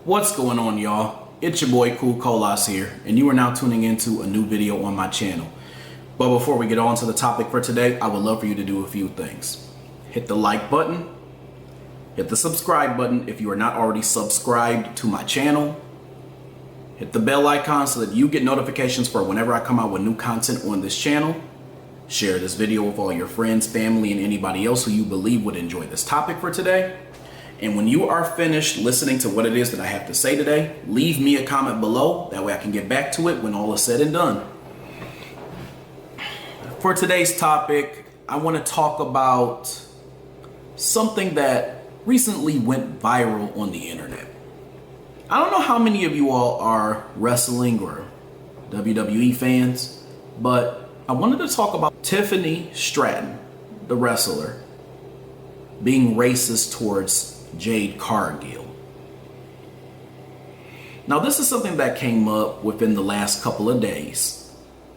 What's going on, y'all? It's your boy Cool Colas here, and you are now tuning into a new video on my channel. But before we get on to the topic for today, I would love for you to do a few things. Hit the like button, hit the subscribe button if you are not already subscribed to my channel, hit the bell icon so that you get notifications for whenever I come out with new content on this channel. Share this video with all your friends, family, and anybody else who you believe would enjoy this topic for today. And when you are finished listening to what it is that I have to say today, leave me a comment below. That way I can get back to it when all is said and done. For today's topic, I want to talk about something that recently went viral on the internet. I don't know how many of you all are wrestling or WWE fans, but I wanted to talk about Tiffany Stratton, the wrestler, being racist towards Jade Cargill. Now, this is something that came up within the last couple of days,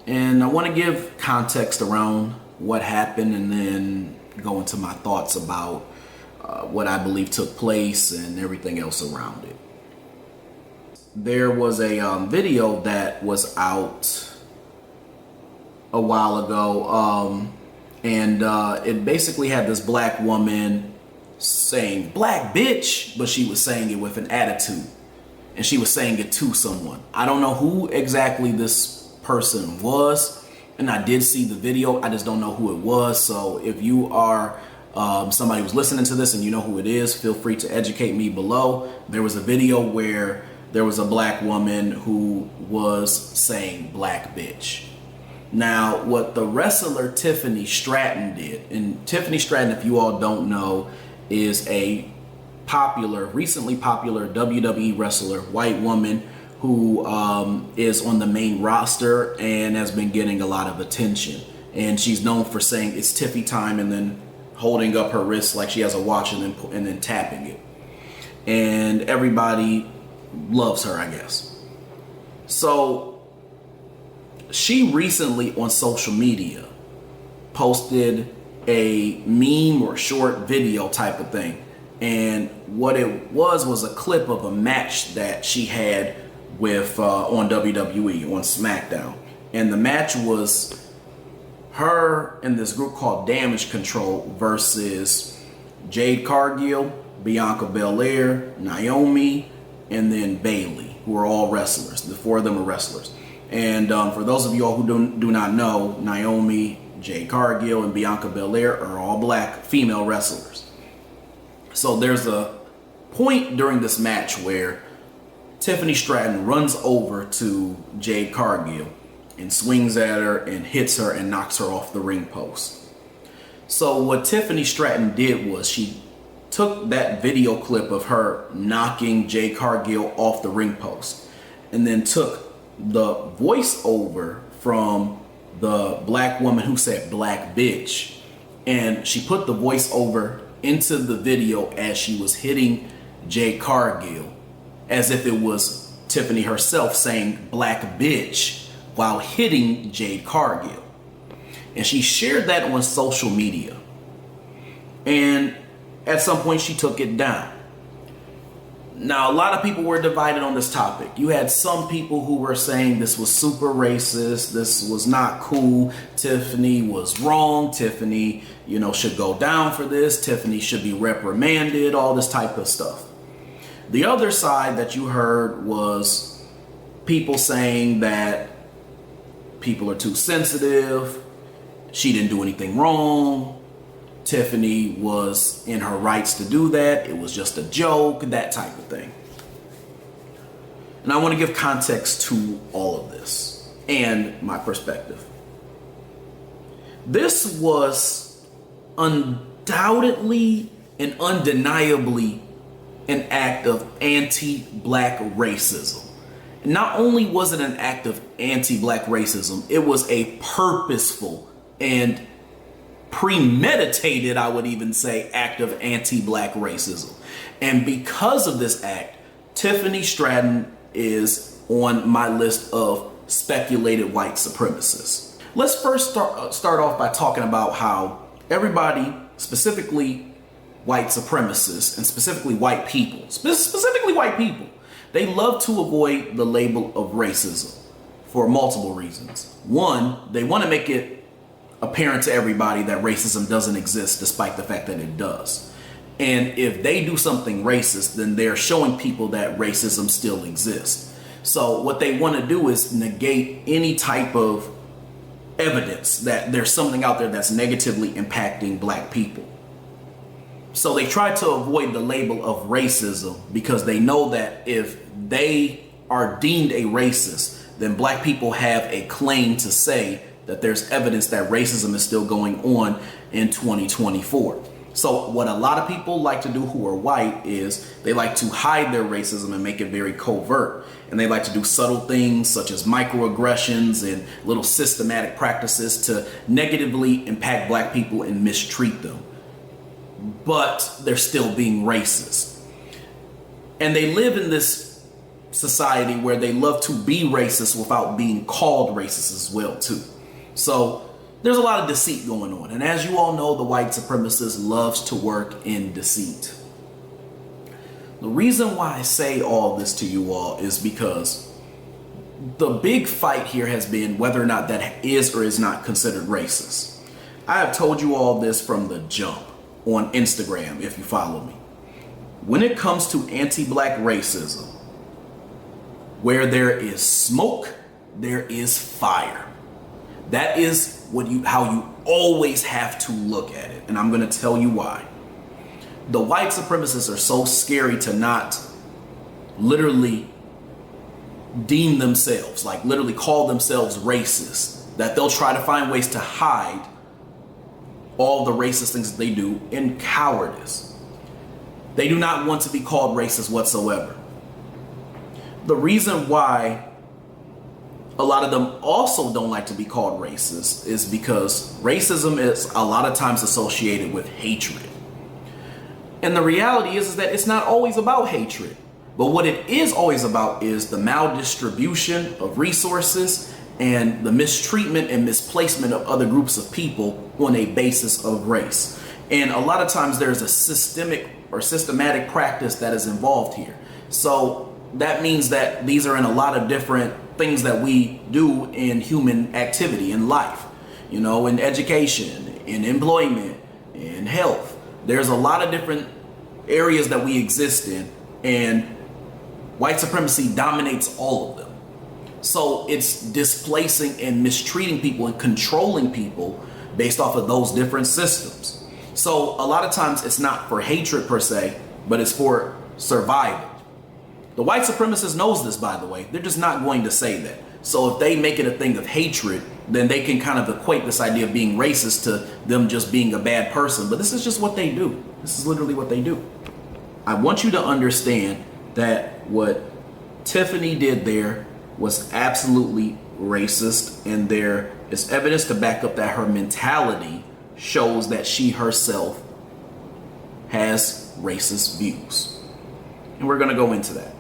and I want to give context around what happened and then go into my thoughts about what I believe took place and everything else around it. There was a video that was out a while ago, and it basically had this black woman saying black bitch, but she was saying it with an attitude, and she was saying it to someone. I don't know who exactly this person was, and I did see the video, I just don't know who it was. So if you are somebody who's listening to this and you know who it is, feel free to educate me below. There was a video where there was a black woman who was saying black bitch. Now, what the wrestler Tiffany Stratton did, and Tiffany Stratton, if you all don't know, is a recently popular WWE wrestler, white woman who is on the main roster and has been getting a lot of attention. And she's known for saying it's Tiffy time and then holding up her wrist like she has a watch and then tapping it. And everybody loves her, I guess. So she recently on social media posted a meme or short video type of thing, and what it was a clip of a match that she had with on WWE on SmackDown, and the match was her and this group called Damage Control versus Jade Cargill, Bianca Belair, Naomi, and then Bayley, who are all wrestlers. The four of them are wrestlers. And for those of you all who do not know, Naomi, Jade Cargill, and Bianca Belair are all black female wrestlers. So there's a point during this match where Tiffany Stratton runs over to Jade Cargill and swings at her and hits her and knocks her off the ring post. So what Tiffany Stratton did was she took that video clip of her knocking Jade Cargill off the ring post and then took the voiceover from the black woman who said black bitch, and she put the voiceover into the video as she was hitting Jade Cargill, as if it was Tiffany herself saying black bitch while hitting Jade Cargill. And she shared that on social media, and at some point she took it down. Now, a lot of people were divided on this topic. You had some people who were saying this was super racist, this was not cool, Tiffany was wrong, Tiffany, should go down for this, Tiffany should be reprimanded, all this type of stuff. The other side that you heard was people saying that people are too sensitive, she didn't do anything wrong, Tiffany was in her rights to do that, it was just a joke, that type of thing. And I want to give context to all of this and my perspective. This was undoubtedly and undeniably an act of anti-black racism. Not only was it an act of anti-black racism, it was a purposeful and premeditated, I would even say, act of anti-black racism. And because of this act, Tiffany Stratton is on my list of speculated white supremacists. Let's first start off by talking about how everybody, specifically white supremacists and specifically white people, They love to avoid the label of racism for multiple reasons. One, they want to make it apparent to everybody that racism doesn't exist despite the fact that it does. And if they do something racist, then they're showing people that racism still exists. So what they want to do is negate any type of evidence that there's something out there that's negatively impacting black people. So they try to avoid the label of racism because they know that if they are deemed a racist, then black people have a claim to say that there's evidence that racism is still going on in 2024. So what a lot of people like to do who are white is they like to hide their racism and make it very covert. And they like to do subtle things such as microaggressions and little systematic practices to negatively impact black people and mistreat them. But they're still being racist. And they live in this society where they love to be racist without being called racist as well too. So there's a lot of deceit going on. And as you all know, the white supremacist loves to work in deceit. The reason why I say all this to you all is because the big fight here has been whether or not that is or is not considered racist. I have told you all this from the jump on Instagram, if you follow me. When it comes to anti-black racism, where there is smoke, there is fire. That is how you always have to look at it. And I'm going to tell you why. The white supremacists are so scary to not literally deem themselves, like literally call themselves racist, that they'll try to find ways to hide all the racist things that they do in cowardice. They do not want to be called racist whatsoever. The reason why a lot of them also don't like to be called racist is because racism is a lot of times associated with hatred. And the reality is that it's not always about hatred. But what it is always about is the maldistribution of resources and the mistreatment and misplacement of other groups of people on a basis of race. And a lot of times there's a systematic practice that is involved here. So that means that these are in a lot of different things that we do in human activity, in life, you know, in education, in employment, in health. There's a lot of different areas that we exist in, and white supremacy dominates all of them. So it's displacing and mistreating people and controlling people based off of those different systems. So a lot of times it's not for hatred per se, but it's for survival. The white supremacist knows this, by the way. They're just not going to say that. So if they make it a thing of hatred, then they can kind of equate this idea of being racist to them just being a bad person. But this is just what they do. This is literally what they do. I want you to understand that what Tiffany did there was absolutely racist, and there is evidence to back up that her mentality shows that she herself has racist views. And we're going to go into that.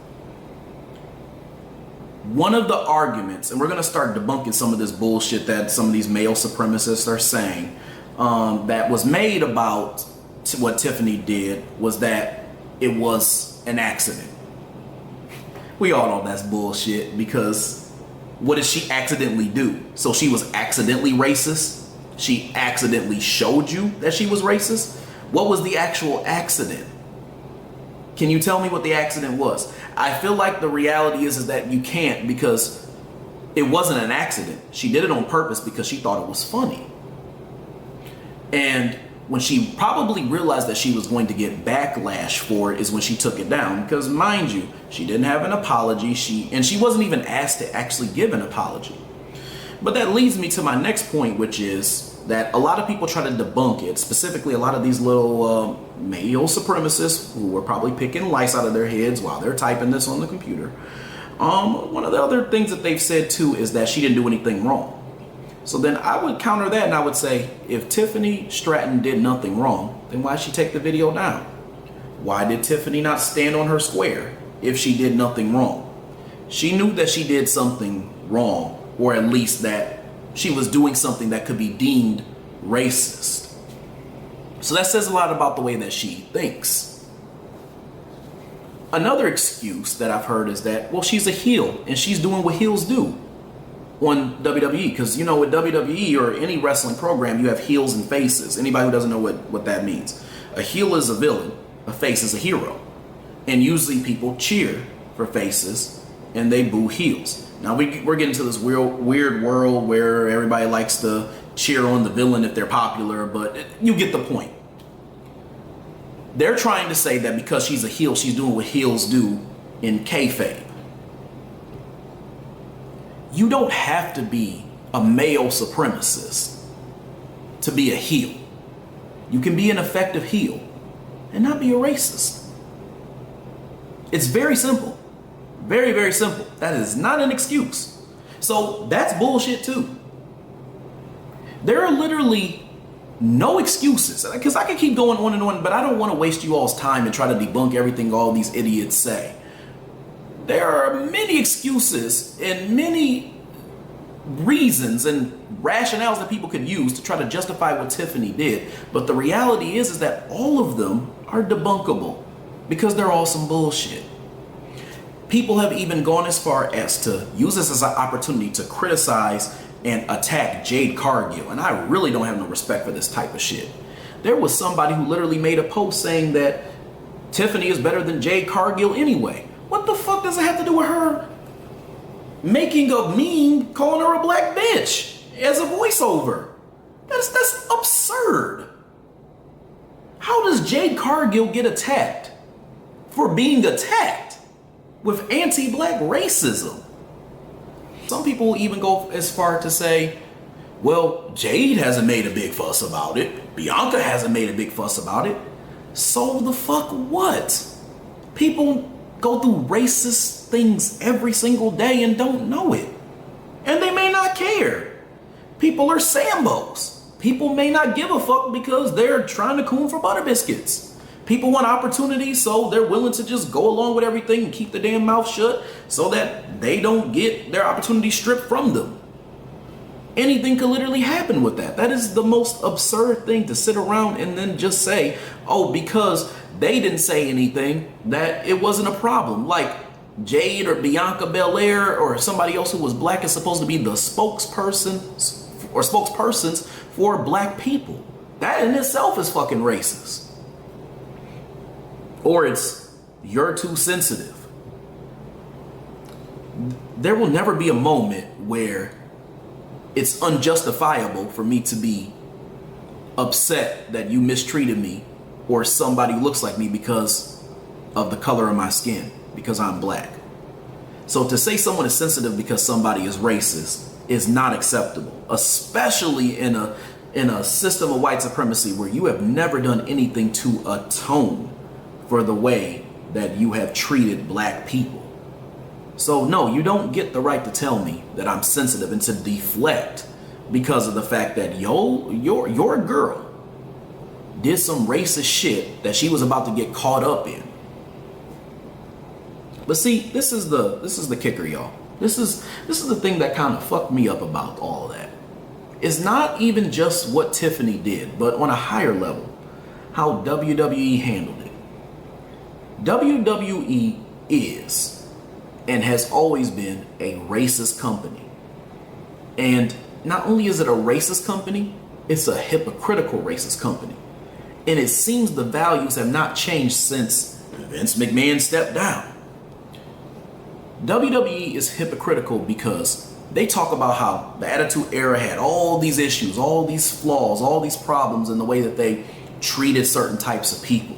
One of the arguments, and we're going to start debunking some of this bullshit that some of these male supremacists are saying, that was made about what Tiffany did, was that it was an accident. We all know that's bullshit, because what did she accidentally do? So she was accidentally racist? She accidentally showed you that she was racist? What was the actual accident? Can you tell me what the accident was? I feel like the reality is that you can't, because it wasn't an accident. She did it on purpose because she thought it was funny. And when she probably realized that she was going to get backlash for it is when she took it down. Because mind you, she didn't have an apology. She wasn't even asked to actually give an apology. But that leads me to my next point, which is that a lot of people try to debunk it, specifically a lot of these little male supremacists who are probably picking lice out of their heads while they're typing this on the computer. One of the other things that they've said too is that she didn't do anything wrong. So then I would counter that and I would say, if Tiffany Stratton did nothing wrong, then why did she take the video down? Why did Tiffany not stand on her square if she did nothing wrong? She knew that she did something wrong, or at least that she was doing something that could be deemed racist. So that says a lot about the way that she thinks. Another excuse that I've heard is that, well, she's a heel and she's doing what heels do on WWE. Because, you know, with WWE or any wrestling program, you have heels and faces. Anybody who doesn't know what that means. A heel is a villain, a face is a hero. And usually people cheer for faces and they boo heels. Now we're getting to this weird world where everybody likes to cheer on the villain if they're popular, but you get the point. They're trying to say that because she's a heel, she's doing what heels do in kayfabe. You don't have to be a male supremacist to be a heel. You can be an effective heel and not be a racist. It's very simple. Very, very simple. That is not an excuse. So that's bullshit too. There are literally no excuses, because I could keep going on and on, but I don't want to waste you all's time and try to debunk everything all these idiots say. There are many excuses and many reasons and rationales that people could use to try to justify what Tiffany did. But the reality is that all of them are debunkable because they're all some bullshit. People have even gone as far as to use this as an opportunity to criticize and attack Jade Cargill. And I really don't have no respect for this type of shit. There was somebody who literally made a post saying that Tiffany is better than Jade Cargill anyway. What the fuck does it have to do with her making a meme calling her a black bitch as a voiceover? That's absurd. How does Jade Cargill get attacked for being attacked with anti-black racism? Some people even go as far to say, well, Jade hasn't made a big fuss about it. Bianca hasn't made a big fuss about it. So the fuck what? People go through racist things every single day and don't know it. And they may not care. People are Sambos. People may not give a fuck because they're trying to coon for butter biscuits. People want opportunities, so they're willing to just go along with everything and keep the damn mouth shut so that they don't get their opportunity stripped from them. Anything could literally happen with that. That is the most absurd thing, to sit around and then just say, oh, because they didn't say anything, that it wasn't a problem. Like Jade or Bianca Belair or somebody else who was black is supposed to be the spokespersons for black people. That in itself is fucking racist. Or it's, you're too sensitive. There will never be a moment where it's unjustifiable for me to be upset that you mistreated me or somebody looks like me because of the color of my skin, because I'm black. So to say someone is sensitive because somebody is racist is not acceptable, especially in a system of white supremacy where you have never done anything to atone for the way that you have treated black people. So no, you don't get the right to tell me that I'm sensitive and to deflect because of the fact that your girl did some racist shit that she was about to get caught up in. But see, this is the kicker, y'all. This is the thing that kind of fucked me up about all that. It's not even just what Tiffany did, but on a higher level, how WWE handled it. WWE is and has always been a racist company. And not only is it a racist company, it's a hypocritical racist company. And it seems the values have not changed since Vince McMahon stepped down. WWE is hypocritical because they talk about how the Attitude Era had all these issues, all these flaws, all these problems in the way that they treated certain types of people.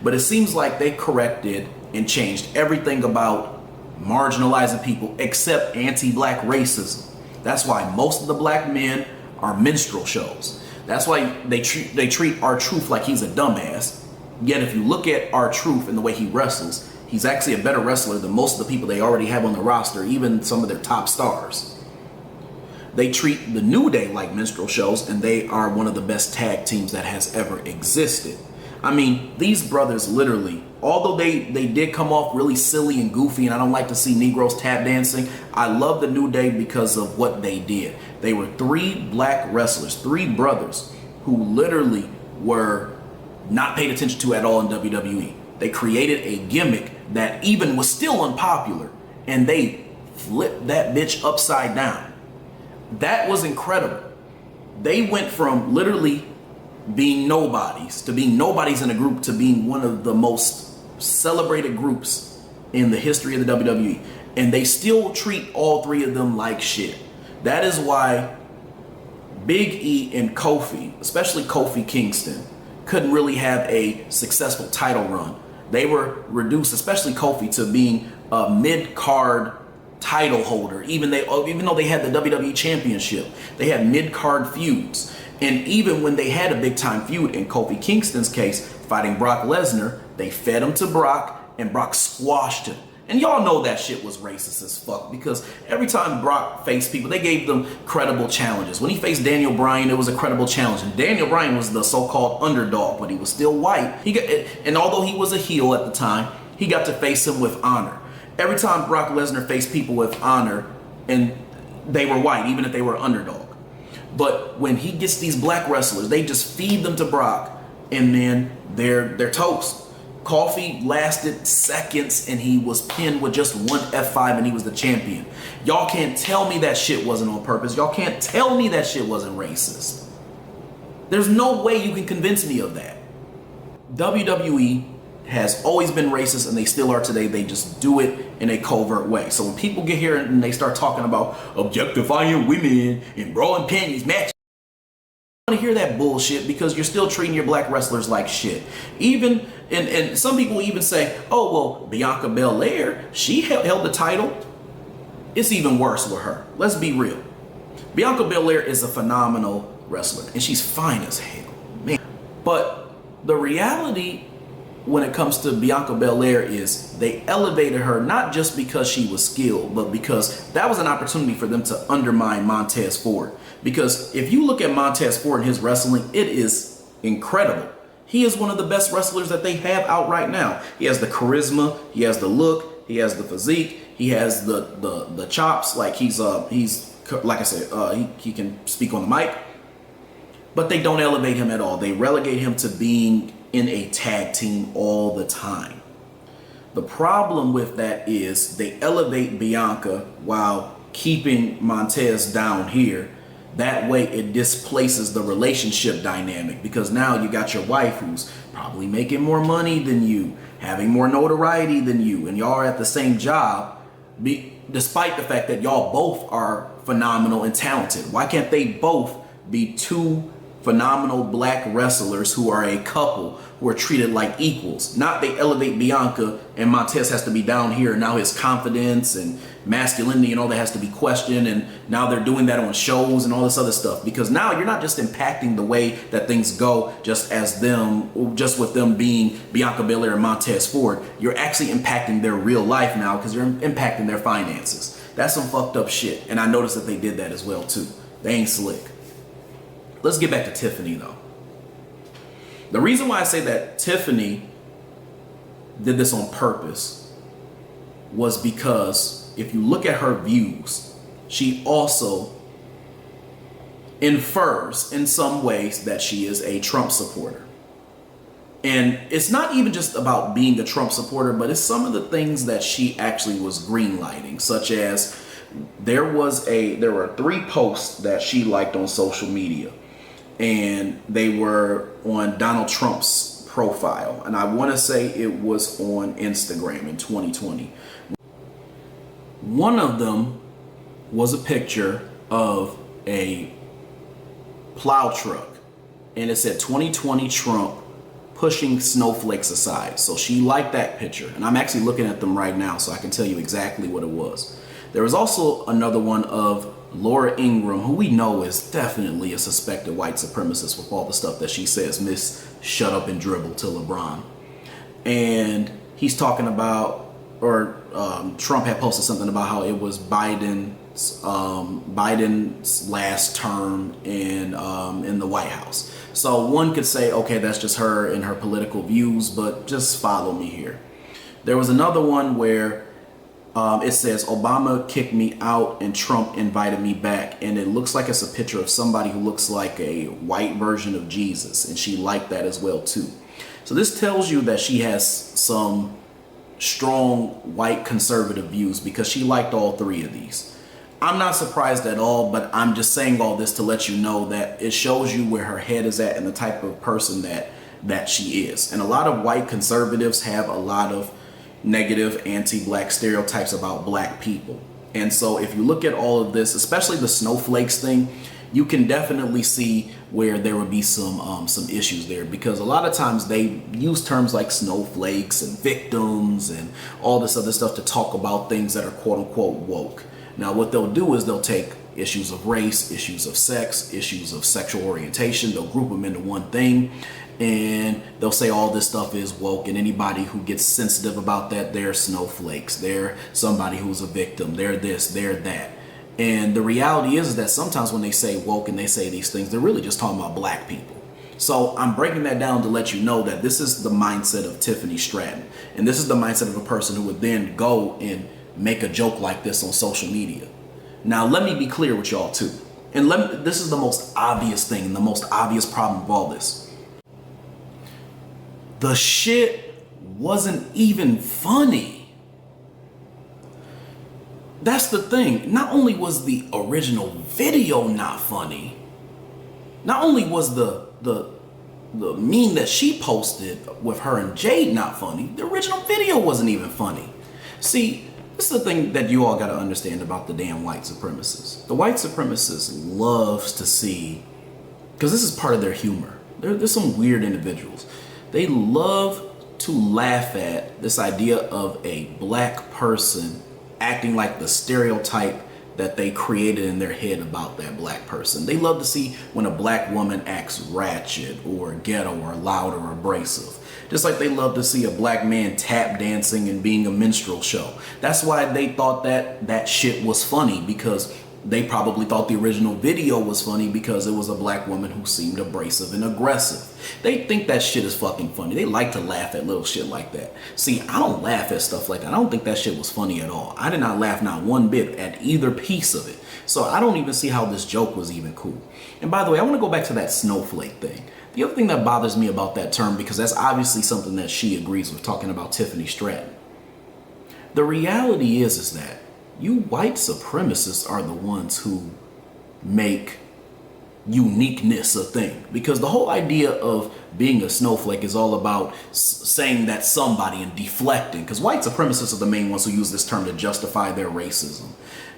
But it seems like they corrected and changed everything about marginalizing people except anti-black racism. That's why most of the black men are minstrel shows. That's why they treat R-Truth like he's a dumbass. Yet if you look at R-Truth and the way he wrestles, he's actually a better wrestler than most of the people they already have on the roster, even some of their top stars. They treat the New Day like minstrel shows, and they are one of the best tag teams that has ever existed. I mean, these brothers literally, although they did come off really silly and goofy, and I don't like to see Negroes tap dancing, I love the New Day because of what they did. They were three black wrestlers, three brothers who literally were not paid attention to at all in WWE. They created a gimmick that even was still unpopular, and they flipped that bitch upside down. That was incredible. They went from literally being nobodies to being nobodies in a group to being one of the most celebrated groups in the history of the WWE. And they still treat all three of them like shit. That is why Big E and Kofi, especially Kofi Kingston, couldn't really have a successful title run. They were reduced, especially Kofi, to being a mid-card title holder. Even though they had the WWE Championship, they had mid-card feuds. And even when they had a big-time feud, in Kofi Kingston's case, fighting Brock Lesnar, they fed him to Brock, and Brock squashed him. And y'all know that shit was racist as fuck, because every time Brock faced people, they gave them credible challenges. When he faced Daniel Bryan, it was a credible challenge. And Daniel Bryan was the so-called underdog, but he was still white. And although he was a heel at the time, he got to face him with honor. Every time Brock Lesnar faced people with honor, and they were white, even if they were underdog. But when he gets these black wrestlers, they just feed them to Brock, and then they're toast. Kofi lasted seconds, and he was pinned with just one F5, and he was the champion. Y'all can't tell me that shit wasn't on purpose. Y'all can't tell me that shit wasn't racist. There's no way you can convince me of that. WWE has always been racist, and they still are today. They just do it in a covert way. So when people get here and they start talking about objectifying women and bra and panties match, I want to hear that bullshit, because you're still treating your black wrestlers like shit. Even and some people even say, oh well, Bianca Belair, she held the title. It's even worse with her. Let's be real. Bianca Belair is a phenomenal wrestler, and she's fine as hell, man. But the reality when it comes to Bianca Belair is they elevated her not just because she was skilled, but because that was an opportunity for them to undermine Montez Ford. Because if you look at Montez Ford and his wrestling, it is incredible. He is one of the best wrestlers that they have out right now. He has the charisma, he has the look, he has the physique, he has the chops. Like he's like I said, he can speak on the mic. But they don't elevate him at all. They relegate him to being in a tag team all the time. The problem with that is they elevate Bianca while keeping Montez down here. That way it displaces the relationship dynamic, because now you got your wife who's probably making more money than you, having more notoriety than you, and y'all are at the same job, despite the fact that y'all both are phenomenal and talented. Why can't they both be two phenomenal black wrestlers who are a couple, who are treated like equals? Not they elevate Bianca and Montez has to be down here, and now his confidence and masculinity and all that has to be questioned, and now they're doing that on shows and all this other stuff, because now you're not just impacting the way that things go just with them being Bianca Belair and Montez Ford. You're actually impacting their real life now, because you're impacting their finances. That's some fucked up shit, and I noticed that they did that as well too. They ain't slick. Let's get back to Tiffany though. The reason why I say that Tiffany did this on purpose was because if you look at her views, she also infers in some ways that she is a Trump supporter. And it's not even just about being a Trump supporter, but it's some of the things that she actually was greenlighting, such as there were 3 posts that she liked on social media, and they were on Donald Trump's profile. And I want to say it was on Instagram in 2020. One of them was a picture of a plow truck, and it said 2020 Trump pushing snowflakes aside. So she liked that picture, and I'm actually looking at them right now so I can tell you exactly what it was. There was also another one of Laura Ingraham, who we know is definitely a suspected white supremacist with all the stuff that she says, Miss Shut Up and Dribble to LeBron. And he's talking about, Trump had posted something about how it was Biden's last term in the White House. So one could say, okay, that's just her and her political views, but just follow me here. There was another one where it says Obama kicked me out and Trump invited me back, and it looks like it's a picture of somebody who looks like a white version of Jesus, and she liked that as well too. So this tells you that she has some strong white conservative views because she liked all three of these. I'm not surprised at all, but I'm just saying all this to let you know that it shows you where her head is at and the type of person that she is. And a lot of white conservatives have a lot of negative anti-black stereotypes about black people. And so if you look at all of this, especially the snowflakes thing, you can definitely see where there would be some issues there, because a lot of times they use terms like snowflakes and victims and all this other stuff to talk about things that are quote unquote woke. Now what they'll do is they'll take issues of race, issues of sex, issues of sexual orientation, they'll group them into one thing, and they'll say all this stuff is woke, and anybody who gets sensitive about that, they're snowflakes, they're somebody who's a victim, they're this, they're that. And the reality is that sometimes when they say woke and they say these things, they're really just talking about black people. So I'm breaking that down to let you know that this is the mindset of Tiffany Stratton. And this is the mindset of a person who would then go and make a joke like this on social media. Now, let me be clear with y'all too. And this is the most obvious thing and the most obvious problem of all this. The shit wasn't even funny. That's the thing. Not only was the original video not funny, not only was the meme that she posted with her and Jade not funny, the original video wasn't even funny. See, this is the thing that you all got to understand about the damn white supremacists. The white supremacists loves to see, because this is part of their humor. There's some weird individuals. They love to laugh at this idea of a black person acting like the stereotype that they created in their head about that black person. They love to see when a black woman acts ratchet or ghetto or loud or abrasive. Just like they love to see a black man tap dancing and being a minstrel show. That's why they thought that shit was funny, because they probably thought the original video was funny because it was a black woman who seemed abrasive and aggressive. They think that shit is fucking funny. They like to laugh at little shit like that. See, I don't laugh at stuff like that. I don't think that shit was funny at all. I did not laugh not one bit at either piece of it. So I don't even see how this joke was even cool. And by the way, I want to go back to that snowflake thing. The other thing that bothers me about that term, because that's obviously something that she agrees with, talking about Tiffany Stratton. The reality is that you white supremacists are the ones who make uniqueness a thing, because the whole idea of being a snowflake is all about saying that somebody and deflecting, because white supremacists are the main ones who use this term to justify their racism.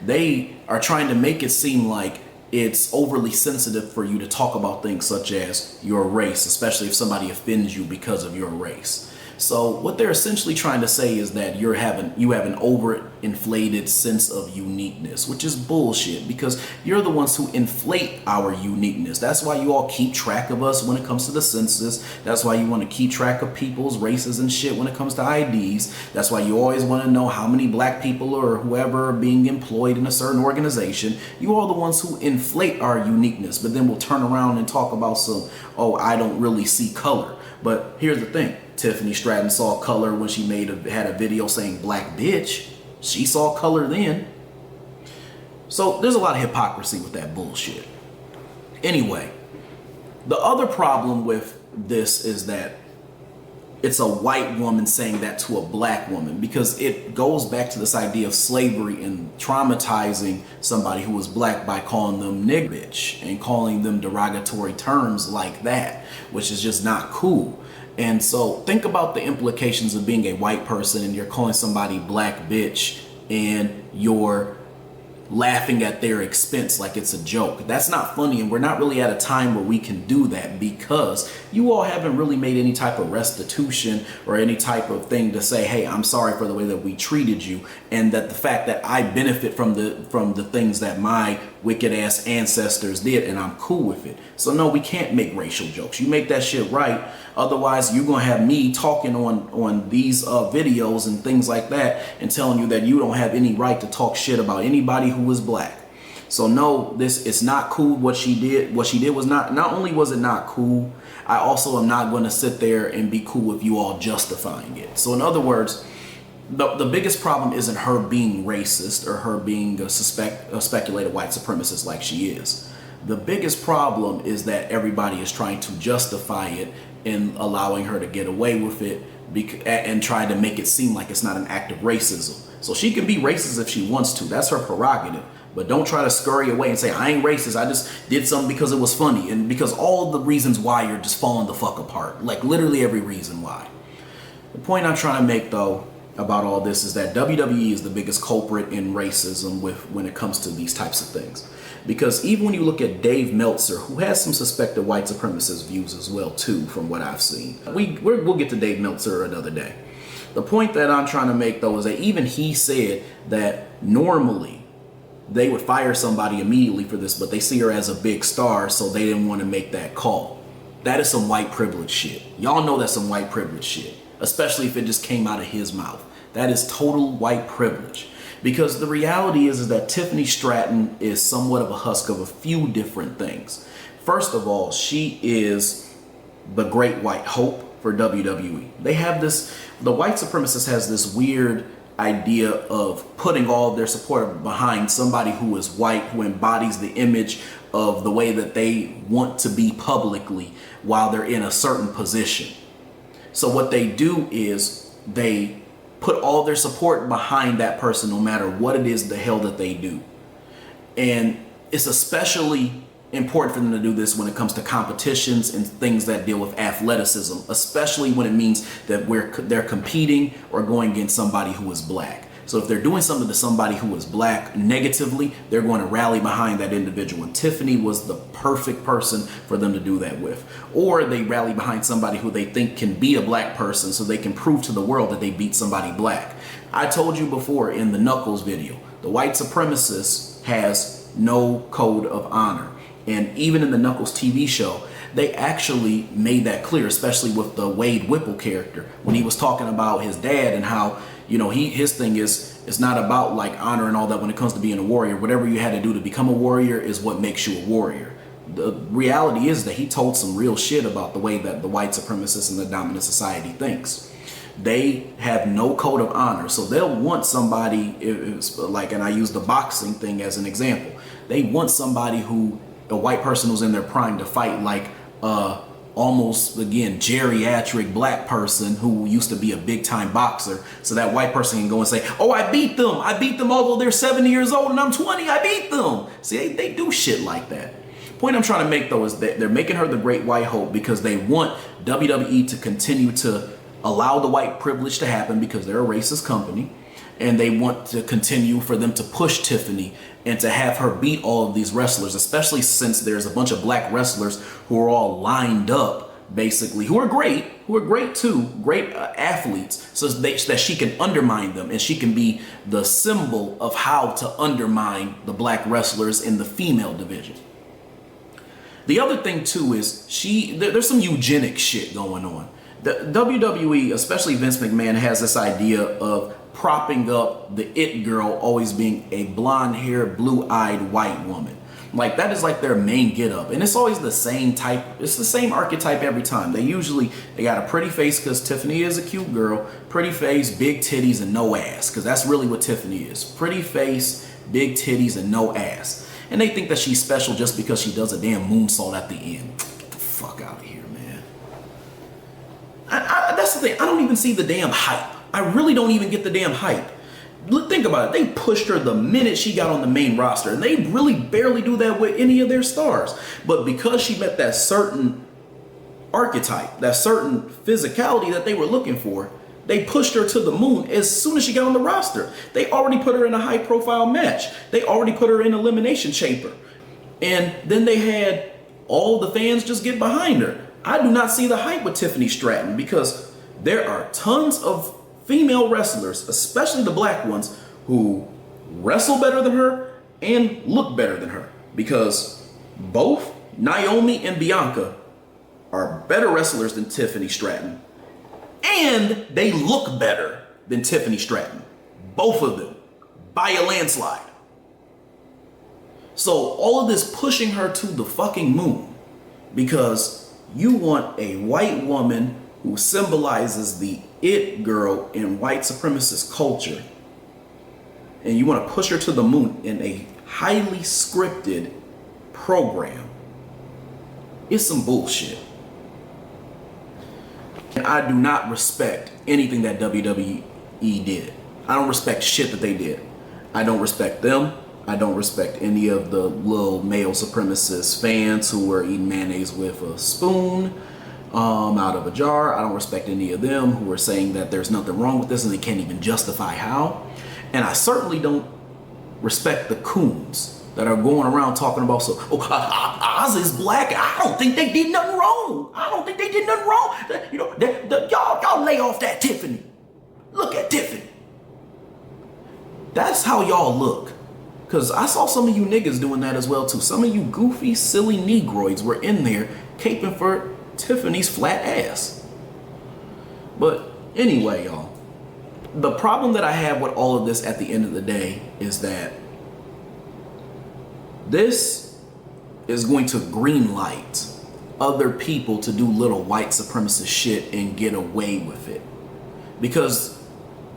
They are trying to make it seem like it's overly sensitive for you to talk about things such as your race, especially if somebody offends you because of your race. So what they're essentially trying to say is that you have an overinflated sense of uniqueness, which is bullshit, because you're the ones who inflate our uniqueness. That's why you all keep track of us when it comes to the census. That's why you want to keep track of people's races and shit when it comes to IDs. That's why you always want to know how many black people or whoever are being employed in a certain organization. You are the ones who inflate our uniqueness, but then we'll turn around and talk about oh, I don't really see color. But here's the thing. Tiffany Stratton saw color when she had a video saying black bitch. She saw color then. So there's a lot of hypocrisy with that bullshit. Anyway, the other problem with this is that it's a white woman saying that to a black woman, because it goes back to this idea of slavery and traumatizing somebody who was black by calling them nigger bitch and calling them derogatory terms like that, which is just not cool. And so think about the implications of being a white person and you're calling somebody black bitch and you're laughing at their expense like it's a joke. That's not funny, and we're not really at a time where we can do that, because you all haven't really made any type of restitution or any type of thing to say, hey, I'm sorry for the way that we treated you, and that the fact that I benefit from the things that my wicked ass ancestors did, and I'm cool with it. So no, we can't make racial jokes. You make that shit right, otherwise you're gonna have me talking on these videos and things like that and telling you that you don't have any right to talk shit about anybody who was black. So no, it's not cool what she did. What she did was not only was it not cool, I also am not going to sit there and be cool with you all justifying it. So in other words, the biggest problem isn't her being racist or her being a speculated white supremacist like she is. The biggest problem is that everybody is trying to justify it and allowing her to get away with it and try to make it seem like it's not an act of racism. So she can be racist if she wants to. That's her prerogative. But don't try to scurry away and say, I ain't racist. I just did something because it was funny. And because all the reasons why you're just falling the fuck apart. Like literally every reason why. The point I'm trying to make though about all this is that WWE is the biggest culprit in racism when it comes to these types of things. Because even when you look at Dave Meltzer, who has some suspected white supremacist views as well too, from what I've seen. We'll get to Dave Meltzer another day. The point that I'm trying to make though is that even he said that normally they would fire somebody immediately for this, but they see her as a big star, so they didn't want to make that call. That is some white privilege shit. Y'all know that's some white privilege shit, especially if it just came out of his mouth. That is total white privilege. Because the reality is that Tiffany Stratton is somewhat of a husk of a few different things. First of all, she is the great white hope for WWE. They have this, the white supremacist has this weird idea of putting all of their support behind somebody who is white, who embodies the image of the way that they want to be publicly while they're in a certain position. So what they do is they put all their support behind that person no matter what it is the hell that they do. And it's especially important for them to do this when it comes to competitions and things that deal with athleticism, especially when it means that they're competing or going against somebody who is black. So if they're doing something to somebody who is black negatively, they're going to rally behind that individual. And Tiffany was the perfect person for them to do that with. Or they rally behind somebody who they think can be a black person so they can prove to the world that they beat somebody black. I told you before in the Knuckles video, the white supremacist has no code of honor. And even in the Knuckles TV show, they actually made that clear, especially with the Wade Whipple character, when he was talking about his dad and how, you know, his thing is, it's not about like honor and all that when it comes to being a warrior. Whatever you had to do to become a warrior is what makes you a warrior. The reality is that he told some real shit about the way that the white supremacist and the dominant society thinks. They have no code of honor. So they'll want somebody, like, and I use the boxing thing as an example. They want somebody who, a white person who's in their prime to fight like almost, again, geriatric black person who used to be a big time boxer. So that white person can go and say, oh, I beat them although they're 70 years old and I'm 20, I beat them. See, they do shit like that. Point I'm trying to make though is that they're making her the great white hope because they want WWE to continue to allow the white privilege to happen because they're a racist company. And they want to continue for them to push Tiffany and to have her beat all of these wrestlers, especially since there's a bunch of black wrestlers who are all lined up, basically, who are great too, great athletes, so that she can undermine them and she can be the symbol of how to undermine the black wrestlers in the female division. The other thing too is there's some eugenic shit going on. The WWE, especially Vince McMahon, has this idea of propping up the it girl always being a blonde-haired, blue-eyed white woman. Like that is like their main get-up, and it's always the same type. It's the same archetype every time. They got a pretty face because Tiffany is a cute girl, pretty face, big titties, and no ass, because that's really what Tiffany is: pretty face, big titties, and no ass. And they think that she's special just because she does a damn moonsault at the end. Get the fuck out of here, man. That's the thing. I don't even see the damn hype. I really don't even get the damn hype. Think about it. They pushed her the minute she got on the main roster, and they really barely do that with any of their stars. But because she met that certain archetype, that certain physicality that they were looking for, they pushed her to the moon as soon as she got on the roster. They already put her in a high-profile match. They already put her in Elimination Chamber. And then they had all the fans just get behind her. I do not see the hype with Tiffany Stratton because there are tons of female wrestlers, especially the black ones, who wrestle better than her and look better than her, because both Naomi and Bianca are better wrestlers than Tiffany Stratton, and they look better than Tiffany Stratton. Both of them, by a landslide. So all of this pushing her to the fucking moon because you want a white woman who symbolizes the it girl in white supremacist culture, and you want to push her to the moon in a highly scripted program. It's some bullshit. I do not respect anything that WWE did. I don't respect shit that they did. I don't respect them. I don't respect any of the little male supremacist fans who were eating mayonnaise with a spoon out of a jar. I don't respect any of them who are saying that there's nothing wrong with this and they can't even justify how. And I certainly don't respect the coons that are going around talking about, Oz is black. I don't think they did nothing wrong. I don't think they did nothing wrong. You know, y'all lay off that Tiffany. Look at Tiffany. That's how y'all look. Because I saw some of you niggas doing that as well too. Some of you goofy, silly negroids were in there caping for Tiffany's flat ass. But anyway, y'all, the problem that I have with all of this at the end of the day is that this is going to green light other people to do little white supremacist shit and get away with it. Because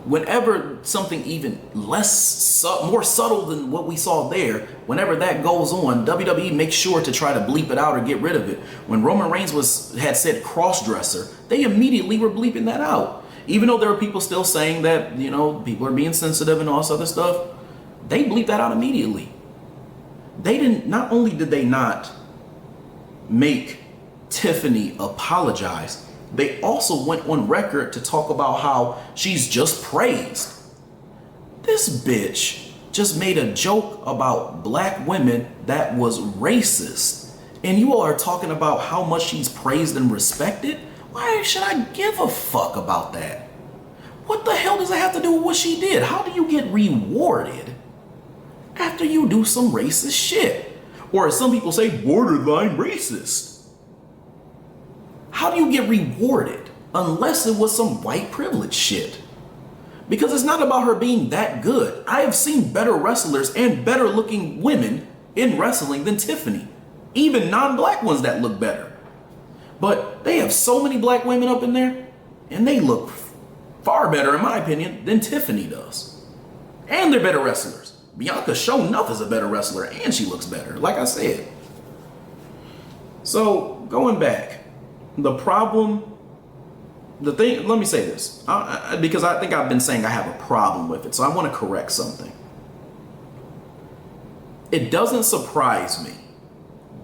whenever something even more subtle than what we saw there, whenever that goes on, WWE makes sure to try to bleep it out or get rid of it. When Roman Reigns had said cross-dresser, they immediately were bleeping that out. Even though there were people still saying that, you know, people are being sensitive and all this other stuff, they bleeped that out immediately. Not only did they not make Tiffany apologize, they also went on record to talk about how she's just praised. This bitch just made a joke about black women that was racist. And you all are talking about how much she's praised and respected? Why should I give a fuck about that? What the hell does that have to do with what she did? How do you get rewarded after you do some racist shit? Or as some people say, borderline racist. How do you get rewarded unless it was some white privilege shit? Because it's not about her being that good. I have seen better wrestlers and better looking women in wrestling than Tiffany. Even non-black ones that look better. But they have so many black women up in there and they look far better, in my opinion, than Tiffany does. And they're better wrestlers. Bianca sure enough is a better wrestler and she looks better, like I said. So going back, let me say this, because I think I've been saying I have a problem with it, so I want to correct something. It doesn't surprise me,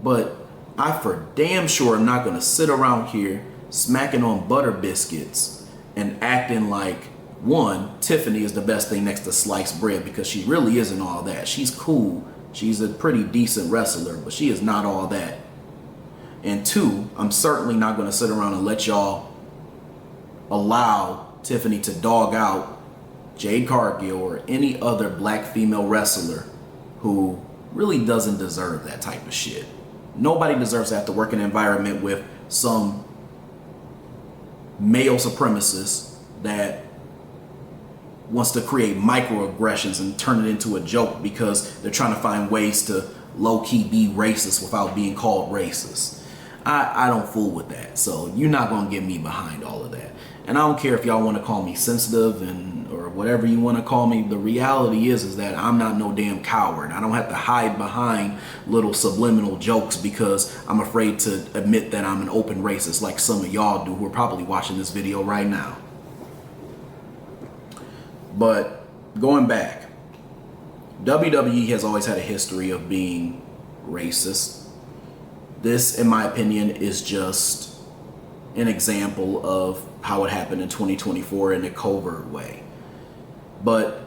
but I for damn sure am not going to sit around here smacking on butter biscuits and acting like, one, Tiffany is the best thing next to sliced bread, because she really isn't all that. She's cool. She's a pretty decent wrestler, but she is not all that. And two, I'm certainly not going to sit around and let y'all allow Tiffany to dog out Jade Cargill or any other black female wrestler who really doesn't deserve that type of shit. Nobody deserves to have to work in an environment with some male supremacist that wants to create microaggressions and turn it into a joke because they're trying to find ways to low-key be racist without being called racist. I don't fool with that, so you're not gonna get me behind all of that. And I don't care if y'all want to call me sensitive or whatever you want to call me. The reality is that I'm not no damn coward. I don't have to hide behind little subliminal jokes because I'm afraid to admit that I'm an open racist like some of y'all do who are probably watching this video right now. But going back, WWE has always had a history of being racist. This, in my opinion, is just an example of how it happened in 2024 in a covert way. But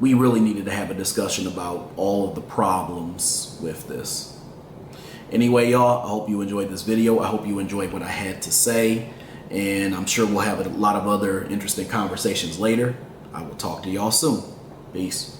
we really needed to have a discussion about all of the problems with this. Anyway, y'all, I hope you enjoyed this video. I hope you enjoyed what I had to say. And I'm sure we'll have a lot of other interesting conversations later. I will talk to y'all soon. Peace.